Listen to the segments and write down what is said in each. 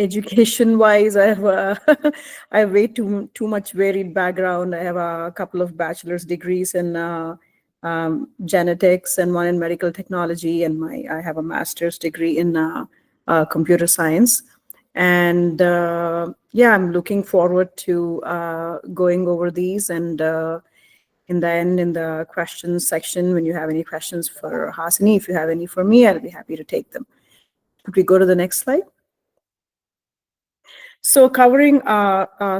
education wise, I have I have way too much varied background. I have a couple of bachelor's degrees in genetics and one in medical technology, and I have a master's degree in computer science. And yeah, I'm looking forward to going over these. And in the end, in the questions section, when you have any questions for Hasini, if you have any for me, I'll be happy to take them. Could we go to the next slide? So covering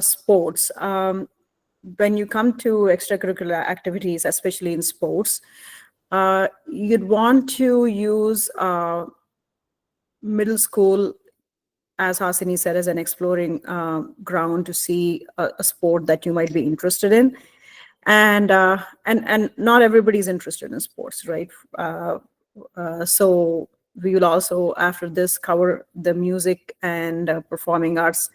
sports, when you come to extracurricular activities, especially in sports, you'd want to use middle school, as Hasini said, as an exploring ground to see a sport that you might be interested in. And not everybody's interested in sports, right? So we will also, after this, cover the music and performing arts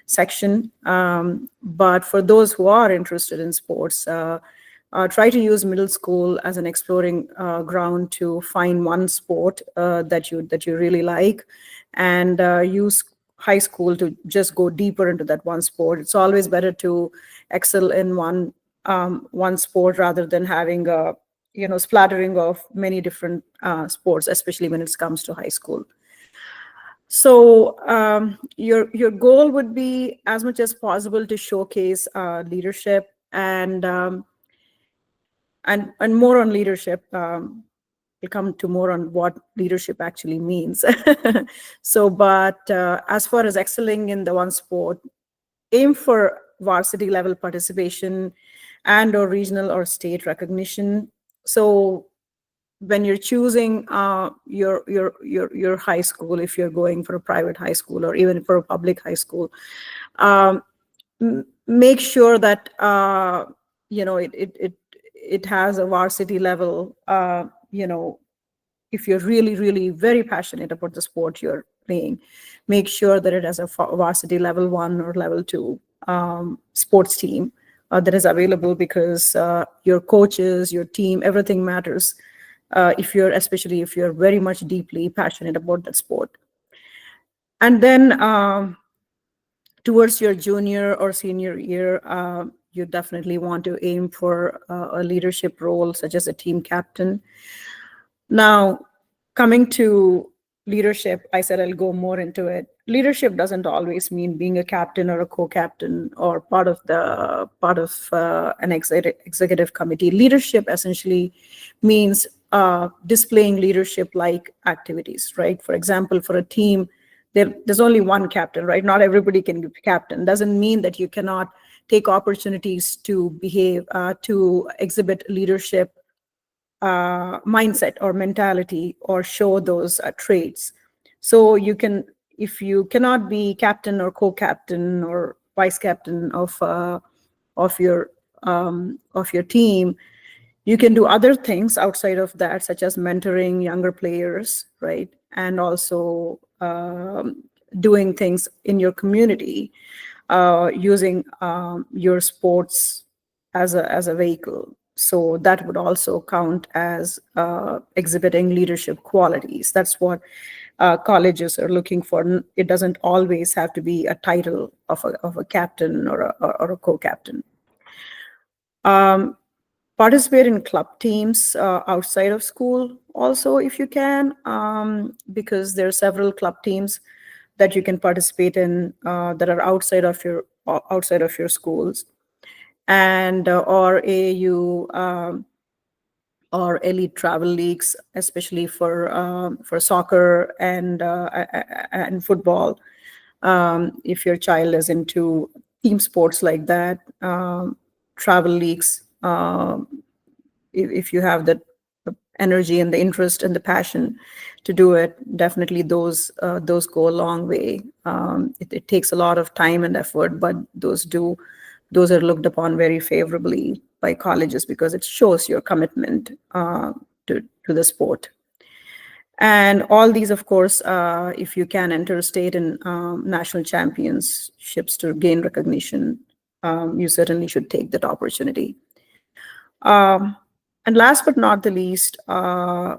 section. But for those who are interested in sports, try to use middle school as an exploring ground to find one sport that you really like, and use high school to just go deeper into that one sport. It's always better to excel in one sport rather than having a splattering of many different sports, especially when it comes to high school. So your goal would be, as much as possible, to showcase leadership and more on leadership. We'll come to more on what leadership actually means. So, but as far as excelling in the one sport, aim for varsity level participation and or regional or state recognition. So when you're choosing your high school, if you're going for a private high school or even for a public high school, make sure that it has a varsity level. If you're really very passionate about the sport you're playing, make sure that it has a varsity level 1 or level 2 sports team that is available, because your coaches, your team, everything matters. Especially if you're very much deeply passionate about that sport. And then towards your junior or senior year, you definitely want to aim for a leadership role, such as a team captain. Now, coming to leadership, I said I'll go more into it. Leadership doesn't always mean being a captain or a co-captain or part of an executive committee. Leadership essentially means displaying leadership-like activities, right? For example, for a team, there's only one captain, right? Not everybody can be captain. Doesn't mean that you cannot take opportunities to behave, to exhibit leadership mindset or mentality, or show those traits. So you can, if you cannot be captain or co-captain or vice captain of your team, you can do other things outside of that, such as mentoring younger players, right? And also doing things in your community, using your sports as a vehicle. So that would also count as exhibiting leadership qualities. That's what colleges are looking for. It doesn't always have to be a title of a captain or a co-captain. Participate in club teams outside of school also, if you can, because there are several club teams that you can participate in that are outside of your schools, and or AAU or elite travel leagues, especially for soccer and football. If your child is into team sports like that, travel leagues. If you have the energy and the interest and the passion to do it, definitely those go a long way. It takes a lot of time and effort, but those are looked upon very favorably by colleges, because it shows your commitment to the sport. And all these, of course, if you can enter state and national championships to gain recognition, you certainly should take that opportunity. And last but not the least, I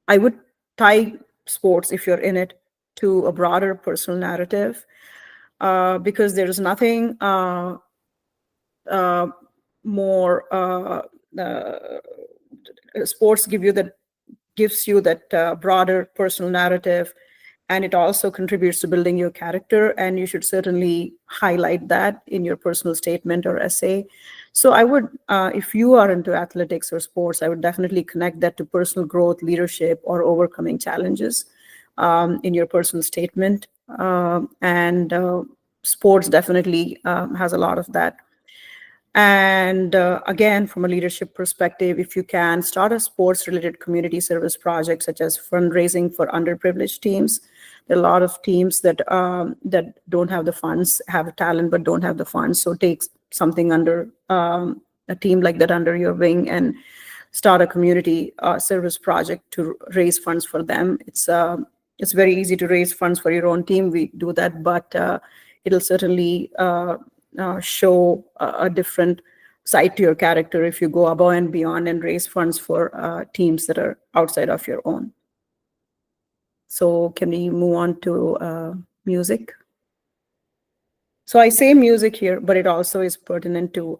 would tie sports, if you're in it, to a broader personal narrative, because there is nothing more sports gives you that broader personal narrative, and it also contributes to building your character, and you should certainly highlight that in your personal statement or essay. So I would, if you are into athletics or sports, I would definitely connect that to personal growth, leadership, or overcoming challenges in your personal statement. And sports definitely has a lot of that. And again, from a leadership perspective, if you can start a sports related community service project, such as fundraising for underprivileged teams. There are a lot of teams that don't have the funds, have talent, but don't have the funds. So take something under a team like that under your wing and start a community service project to raise funds for them. It's very easy to raise funds for your own team. We do that, but it'll certainly show a different side to your character if you go above and beyond and raise funds for teams that are outside of your own. So can we move on to music? So I say music here, but it also is pertinent to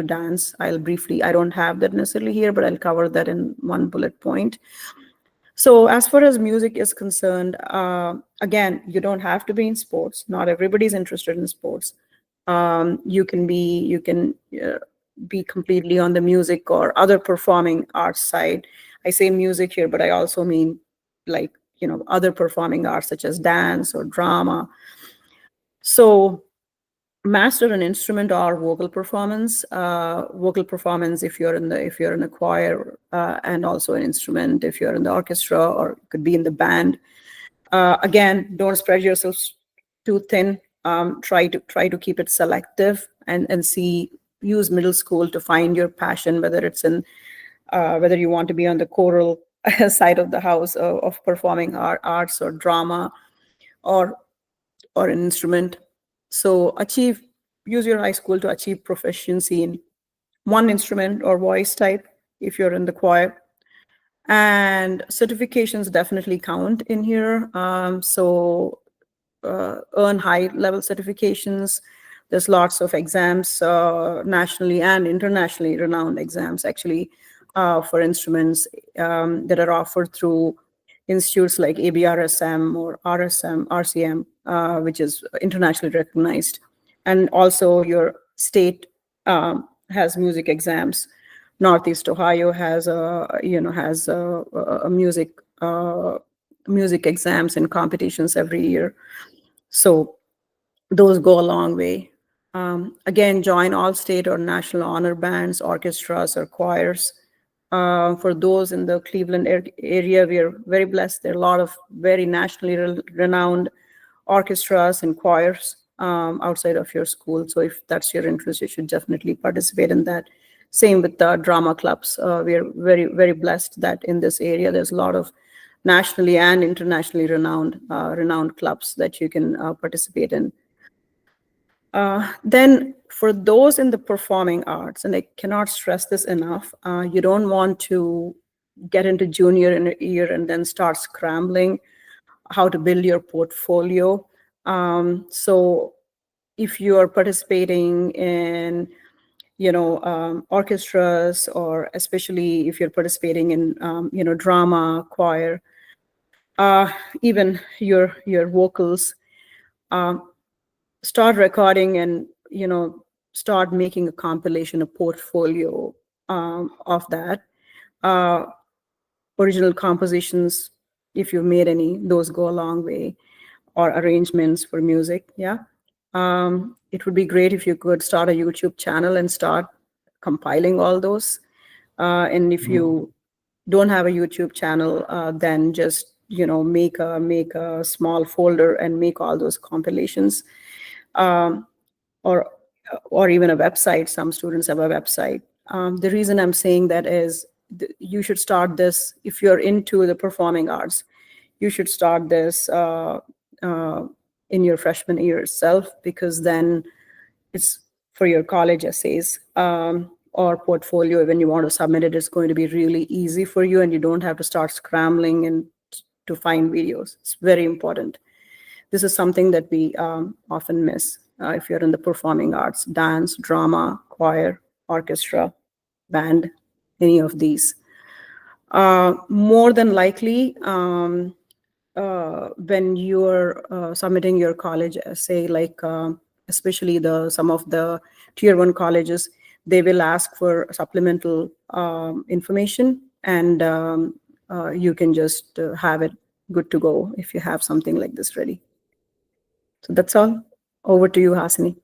dance. I don't have that necessarily here, but I'll cover that in one bullet point. So as far as music is concerned, again, you don't have to be in sports. Not everybody's interested in sports. You can be completely on the music or other performing arts side. I say music here, but I also mean like, other performing arts such as dance or drama. So master an instrument or vocal performance. If you're in a choir, and also an instrument if you're in the orchestra or could be in the band. Again, don't spread yourself too thin. Try to keep it selective and use middle school to find your passion, whether it's in whether you want to be on the choral side of the house of performing arts or drama or an instrument. So use your high school to achieve proficiency in one instrument or voice type if you're in the choir. And certifications definitely count in here. So earn high level certifications. There's lots of exams, nationally and internationally renowned exams actually, for instruments that are offered through institutes like ABRSM or RCM, which is internationally recognized. And also your state has music exams. Northeast Ohio has a music exams and competitions every year. So those go a long way. Again, join all state or national honor bands, orchestras, or choirs. For those in the Cleveland area, we are very blessed. There are a lot of very nationally renowned orchestras and choirs outside of your school. So if that's your interest, you should definitely participate in that. Same with the drama clubs. We are very, very blessed that in this area, there's a lot of nationally and internationally renowned clubs that you can participate in. Then for those in the performing arts, and I cannot stress this enough, you don't want to get into junior year and then start scrambling how to build your portfolio. So if you are participating in orchestras, or especially if you're participating in drama, choir, even your vocals, start recording and start making a compilation, a portfolio of that. Original compositions, if you've made any, those go a long way, or arrangements for music. It would be great if you could start a YouTube channel and start compiling all those. And if you don't have a YouTube channel, then just make a small folder and make all those compilations, or even a website. Some students have a website. The reason I'm saying that is you should start this if you're into the performing arts. You should start this in your freshman year itself, because then it's for your college essays or portfolio. When you want to submit it, it's going to be really easy for you, and you don't have to start scrambling and to find videos. It's very important. this is something that we often miss if you're in the performing arts, dance, drama, choir, orchestra, band, any of these. More than likely, when you're submitting your college essay, like especially some of the tier 1 colleges, they will ask for supplemental information, and you can just have it good to go if you have something like this ready. So that's all. Over to you, Hasini.